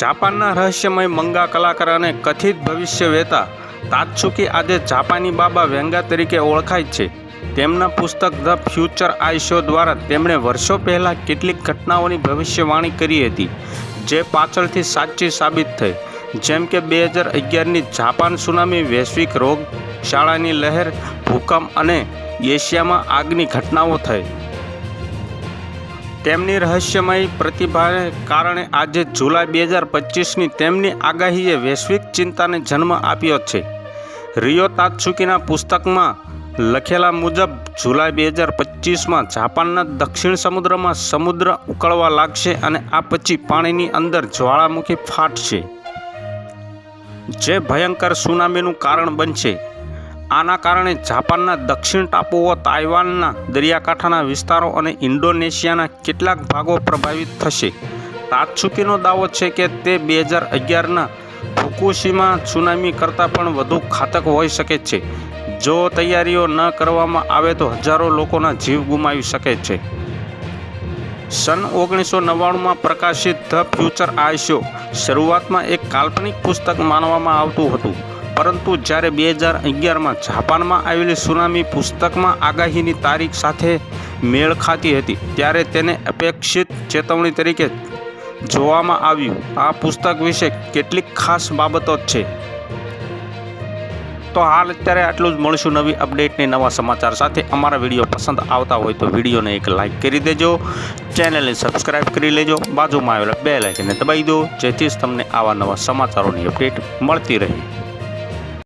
જાપાનના રહસ્યમય મંગા કલાકાર અને કથિત ભવિષ્યવેતા તાત્સુકી આજે જાપાની બાબા વેંગા તરીકે ઓળખાય છે. તેમના પુસ્તક ધ ફ્યુચર આઈ શો દ્વારા તેમણે વર્ષો પહેલાં કેટલીક ઘટનાઓની ભવિષ્યવાણી કરી હતી જે પાછળથી સાચી સાબિત થઈ, જેમ કે 2011ની જાપાન સુનામી, વૈશ્વિક રોગચાળાની લહેર, ભૂકંપ અને એશિયામાં આગની ઘટનાઓ થઈ. તેમની રહસ્યમય પ્રતિભાને કારણે આજે જુલાઈ 2025ની તેમની આગાહીએ વૈશ્વિક ચિંતાને જન્મ આપ્યો છે. રિયો તાત્સુકીના પુસ્તકમાં લખેલા મુજબ જુલાઈ 2025માં જાપાનના દક્ષિણ સમુદ્રમાં સમુદ્ર ઉકળવા લાગશે અને આ પછી પાણીની અંદર જ્વાળામુખી ફાટશે, જે ભયંકર સુનામીનું કારણ બનશે. આના કારણે જાપાનના દક્ષિણ ટાપુઓ, તાઇવાનના દરિયાકાંઠાના વિસ્તારો અને ઇન્ડોનેશિયાના કેટલાક ભાગો પ્રભાવિત થશે. તાત્સુકીનો દાવો છે કે તે 2011ના ફુકુશીમા સુનામી કરતાં પણ વધુ ઘાતક હોઈ શકે છે. જો તૈયારીઓ ન કરવામાં આવે તો હજારો લોકોના જીવ ગુમાવી શકે છે. સન 1999માં પ્રકાશિત ધ ફ્યુચર આઈ શો શરૂઆતમાં એક કાલ્પનિક પુસ્તક માનવામાં આવતું હતું, પરંતુ જ્યારે 2011માં જાપાનમાં આવેલી સુનામી પુસ્તકમાં આગાહીની તારીખ સાથે મેળ ખાતી હતી, ત્યારે તેને અપેક્ષિત ચેતવણી તરીકે જોવામાં આવ્યું. આ પુસ્તક વિશે કેટલીક ખાસ બાબતો છે. તો હાલ અત્યારે આટલું જ. મળીશું નવી અપડેટની નવા સમાચાર સાથે. અમારા વિડીયો પસંદ આવતા હોય તો વિડીયોને એક લાઇક કરી દેજો, ચેનલને સબસ્ક્રાઈબ કરી લેજો, બાજુમાં આવેલા બેલ આઇકનને દબાવી દો, જેથી જ તમને આવા નવા સમાચારોની અપડેટ મળતી રહે.